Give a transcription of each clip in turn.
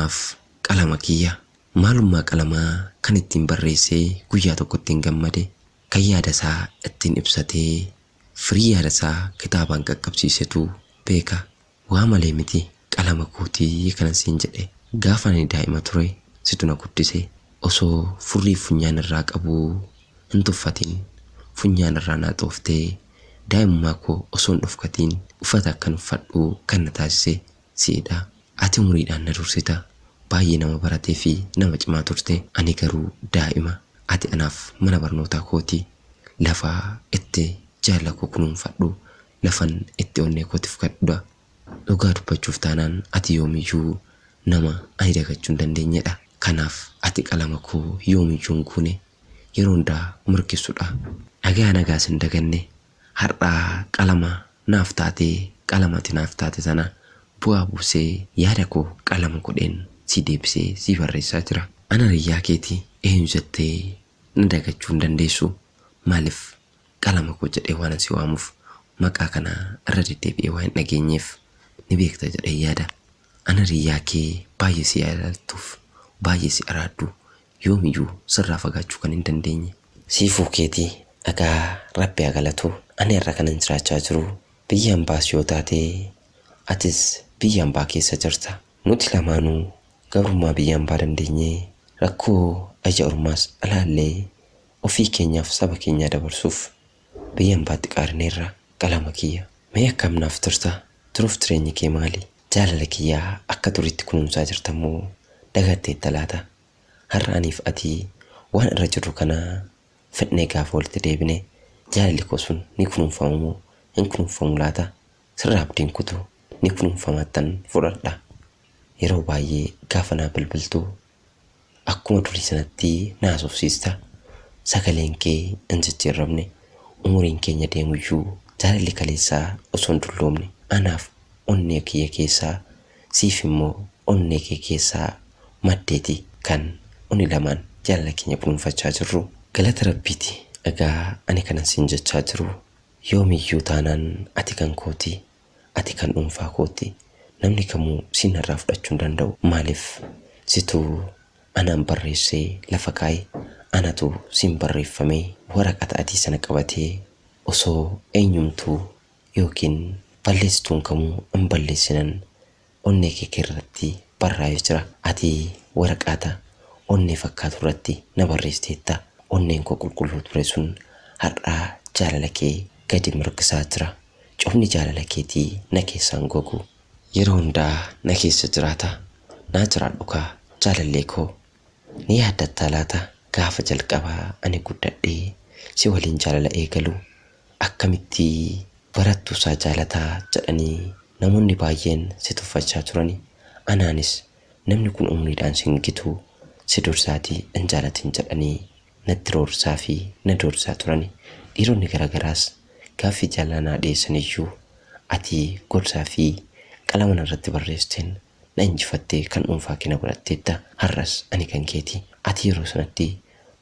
anaaf qalama kiyya. Maalummaa qalamaa kan ittiin barreessee guyyaa tokko ittiin gammade, kan yaada isaa ittiin ibsatee firii yaada isaa kitaabaan qaqqabsiisetu beeka. Waa malee miti qalama kootii kanan siin jedhe. Gaafa ani daa'ima ture situ na guddise. Osoo furrii funyaan irraa qabu hin tuffatin funyaan irraa naa xooftee daa'imummaa koo osoo hin dhufkatiin uffata akkan uffadhu kan na taasise siidha. Ati umuriidhaan na dursita. Baay'ee nama baratee fi nama cimaa turte. Ani garuu daa'ima. Ati anaaf mana barnootaa kooti. Lafa itti jaalala koo kunuunfadhu, lafan itti onnee kootiif kadhudha. Dhugaa dubbachuuf taanaan ati yoomiyyuu nama ani dagachuu hin dandeenyedha. Kanaaf ati qalama koo yoomiyyuu hin kuune, yeroo hundaa murkisudha. Nagaas hin daganne. Har'aa qalama naaf taatee, qalama ati naaf taate sana bu'aa buusee yaada koo qalama godheen si deebisee si barreessaa jira. Ana riyyaa keetii eenyu jettee na dagachuu hin dandeessu. Maaliif qalama koo jedhee waan si waamuuf maqaa kana irra deddeebi'ee waan hin dhageenyeef ni beekta jedhee yaada. Ana riyyaa kee baay'ee si yaadattuuf baay'ee si araaddu yoomiyyuu sirraa fagaachuu kan hin dandeenye. Siifuu keetii dhagaa Rabbi haa galatu. Ani irra kanan jiraachaa jiru biyya hambaas yoo taate atis biyya hambaa keessa jirta. Nuti lamaanuu gabrummaa biyya hambaa dandeenyee rakkoo aja ormaas alaallee ofii keenyaaf saba keenyaa dabarsuuf biyya hambaatti qaarineerra. Qalama kiyya mee akkam naaf turta? Turuuf jireenyi kee maali? Jaalala kiyyaa akka turitti kunuunsaa jirtammoo dagatteetta laata? Har'a aniif ati waan irra jirru kana fedhnee gaafa walitti deebine jaalalli koo sun ni kunuunfamu hin kunuunfamu laata? Sirraa abdiin kutu ni kunuunfamattan fudhadha. Yeroo baay'ee gaafa naa bilbiltu akkuma durii sanatti na haasofsiista. Sagaleen kee hin jijjiiramne. Umuriin keenya deemuyyuu jaalalli kaleessaa osoo hin dulloomne. Anaaf onnee kiyya keessaa, siif immoo onnee kee keessaa maddeeti kan onni lamaan jaalala keenya kunuunfachaa jirru. Galata Rabbiiti. Egaa ani kanan siin jechaa jiru yoomiyyuu taanaan ati kan kooti, ati kan dhuunfaa kooti. Namni kamuu siin irraa fudhachuu hin danda'u. Maaliif situu anaan barreessee lafa kaa'e, anatu siin barreeffamee waraqata adii sana qabatee osoo eenyumtuu yookiin balleessituun kamuu hin balleessinan onnee kee irratti barraa'ee jira. Ati waraqata onnee fakkaatu irratti na barreessiteetta. Onneen koo qulqulluu ture sun har'aa jaalala kee gadi mirgisaa jira. Cofni jaalala keetii na keessaan gogu. Yeroo hundaa na keessa jiraata. Naa jiraadhu kaa jaalallee koo. Ni yaaddattaa laata? Gaafa jalqabaa ani guddadhee si waliin jaalala eegalu akkamitti barattuu isaa jaalataa jedhanii namoonni baay'een si tuffachaa turani. Anaanis namni kun umriidhaan si hingitu si dursaatii hin jaalatin jedhanii natti roorsaa fi na doorsaa turani. Dhiironni garagaraas gaaffii jaalalaa dhiyeessaniyyuu ati gorsaa fi qalama irratti barreessiteen na injifattee kan dhuunfaa kee na godhatteetta. Har'as ani kan keeti. Ati yeroo sanatti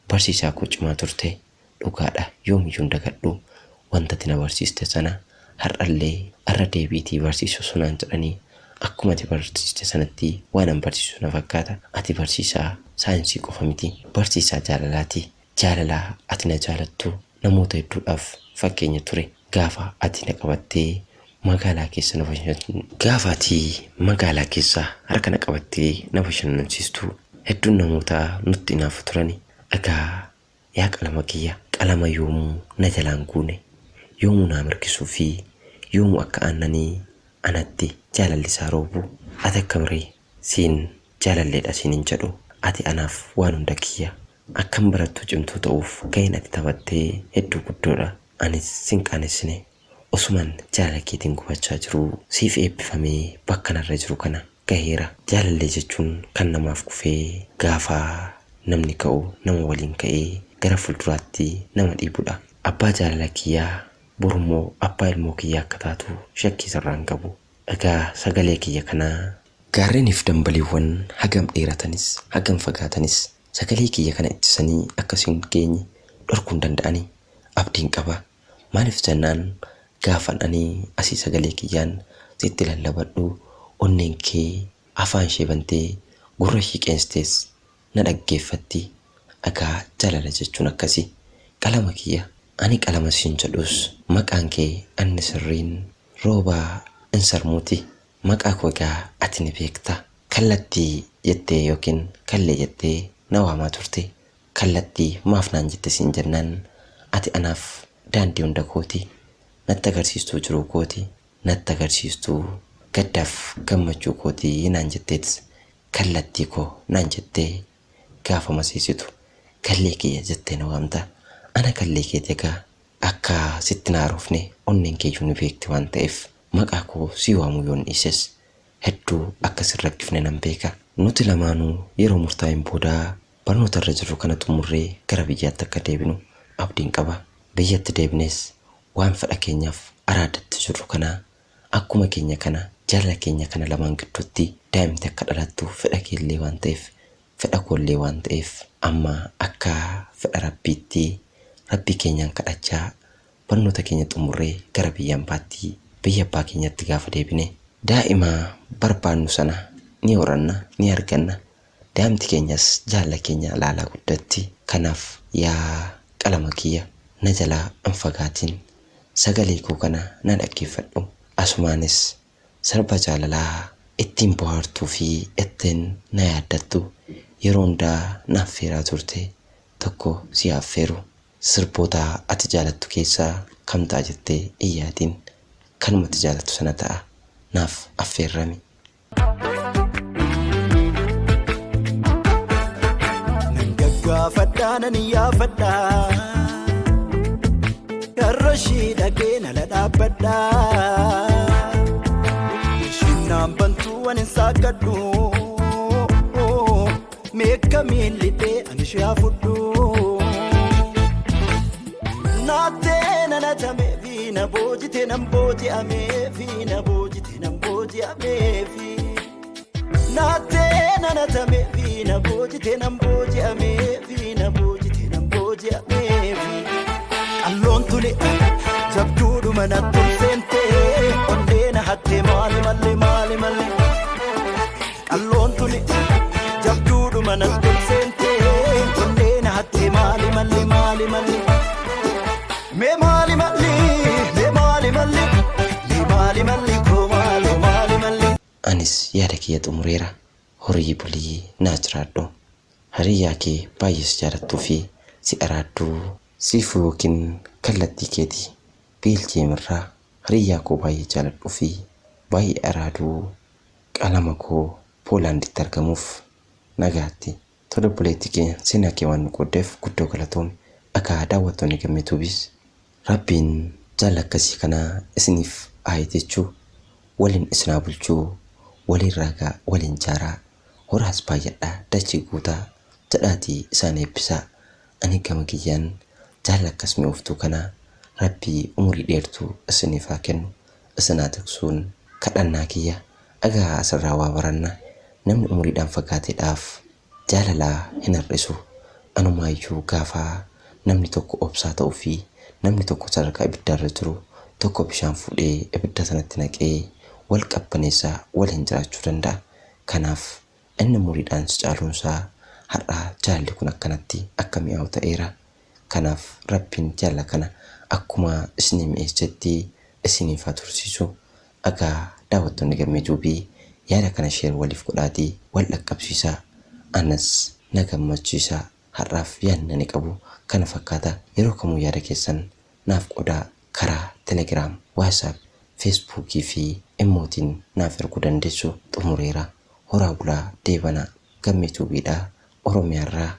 barsiisaa koo cimaa turte. Dhugaadha yoomiyyuu hin dagadhu. Wanta ati na barsiiste sana har'allee irra deebiitii barsiisuu sunaan jedhanii akkuma ati barsiiste sanatti waan an barsiisu na fakkaata. Ati barsiisaa saayinsii qofa miti, barsiisaa jaalalaati. Jaalalaa ati na jaalattu namoota hedduudhaaf fakkeenya ture. Gaafa ati na qabattee magaalaa keessa na bashannansiistu, gaafa ati magaalaa keessa harka na qabattee na bashannansiistu hedduun namoota nutti naafu turani. Egaa yaa qalama kiyya, qalama yoomuu na jalaan guune, yoomuu naa mirkisuu fi yoomuu akka aannanii anatti jaalalli isaa roobu. Ati akkamiree siin jaalalleedha siin hin jedhu. Ati anaaf waan hunda kiyya. Akkam barattuu cimtuu ta'uuf gaheen ati taphattee hedduu guddoodha. Anis sin qaanessine osuman jaalala keetiin gubachaa jiru siif eebbifamee bakka narra jiru kana gaheera. Jaalallee jechuun kan namaaf kufee gaafa namni ka'u nama waliin ka'ee gara fuulduraatti nama dhiibudha. Abbaa jaalala kiyyaa borummoo abbaa ilmoo kiyyaa akka taatu shakkii sarraan qabu. Egaa sagalee kiyya kanaa gaarreeniif dambaliiwwan hagam dheeratanis hagam fagaatanis sagalee kiyya kana ittisanii akkasiin geenye dhorkuu hin danda'anii abdiin qaba. Maaliif jennaan gaafan ani asii sagalee kiyyaan sitti lallabadhu onneen kee afaan ishee bantee gurra ishii qeenstees na dhaggeeffatti. Egaa jaalala jechuun akkasii. Qalama kiyya ani qalama siin jedhus maqaan kee anni sirriin roobaa insarmuuti. Maqaa koo egaa ati ni beekta. Kallattii jettee yookiin kallee jettee na waamaa turte. Kallattii maaf naan jette siin jennaan ati anaaf daandii hunda kooti. Natti agarsiistuu jiruu kooti. Natti agarsiistuu gaddaaf gammachuu kooti naan jetteetis kallattii koo naan jettee gaafa masiisitu kallee kiyya jettee na waamta. Ana kallee keeti egaa akka sitti naaruufne onneen keeyyuu ni beekti waan ta'eef maqaa koo si waamuu yoon dhiises hedduu akka sin rakkifne nan beeka. Nuti lamaanuu yeroo murtaa'een boodaa barnoota irra jirru kana xumurree gara biyyaatti akka deebinu abdiin qaba. Biyyatti deebines waan fedha keenyaaf araadatti jirru kana akkuma keenya kana jaalala keenya kana lamaan gidduutti daa'imti akka dhalattu fedha keellee waan ta'eef fedha koollee waan ta'eef amma akka fedha rabbiitti rabbii keenyaan kadhachaa barnoota keenya xumurree gara biyya ambaatti biyya abbaa keenyatti gaafa deebine daa'ima barbaannu sana ni horanna ni arganna. Daa'imti keenyas jaalala keenya laalaa guddatti. Kanaaf yaa qalama kiyya na jalaa hin fagaatiin sagalee koo kana na dhaggeeffadhu. Asumaanis sirba jaalalaa ittiin bohaartuu fi ittiin na yaaddattu yeroo hundaa naaf feeraa turte tokko si affeeru. Sirboota ati jaalattu keessaa kam ta'a jettee iyyaatiin kanumatti jaalattu sana ta'a naaf affeerrami. Fadaanan yaafadhaa karrashii dhagee nala dhaabbadhaa ishinnaan bantuu ani saaqadhu meekka miillidhee ani shaafudhu naattee nanatame fi na boojite nan booji'amee fi na boojite nan booji'amee fi naattee nanatame fi na boojite nan booji'amee fi na boojite nan booji'amee fi qalloon tule jabduudhuma natti seentee onnee na hattee maali malle qalloon tule jabduudhuma natti seentee onnee na hattee maali malle mee maali malle koo maali. Anis yaada kiyya xumureera. Horii bulii naa jiraadhu. Hariyyaa kee baay'ees jaalattuu fi si araaddu siifuu yookiin kallattii keetii Beeljiyeemirraa hariyyaa koo baay'ee jaaladhuu fi baay'ee araaduu qalama koo Poolaanditti argamuuf nagaatti. Tola buleetti keenya seenaa kee waan nu qooddeef guddoo galatoomi. Akka daawwattoonni gammeetuubis Rabbiin jaalala akkasii kana isiniif aayitechuu waliin isinaa bulchuu waliin raagaa waliin jaaraa horaas baay'adhaa dachii guutaa jedhaatii isaan eebbisaa. Ani gama kiyyaan jaalala akkas mi'ooftuu kana Rabbii umurii dheertuu isiniif haa kennu. Isinaa tiksuun kadhannaa kiyya. Egaa asirraa waa baranna. Namni umuriidhaan fagaateedhaaf jaalalaa hin hir'isu. Anumaayyuu gaafa namni tokko obsaa ta'uu fi namni tokko sadarkaa ibiddaarra jiru tokko bishaan fuudhee ibidda sanatti naqee wal qabbaneessaa waliin jiraachuu danda'a. Kanaaf inni umuriidhaan si caaluunsaa har'aa jaalalli kun akkanatti akka mi'aawu ta'eera. Kanaaf Rabbiin jaalala kana akkuma isinii mi'eessetti isiniif haa tursiisu. Egaa daawwattoonni gammeetuubii yaada kana sheer waliif godhaatii wal dhaqqabsiisaa. Anas na gammachiisaa. Har'aaf yaadni ani qabu kana fakkaata. Yeroo kamuu yaada keessan naaf qoodaa karaa Telegram, WhatsApp, Facebookii fi Imootiin naaf erguu dandeessu. Xumureera. Horaa bulaa deebanaa gammeetuubiidhaa Oromiyaarraa.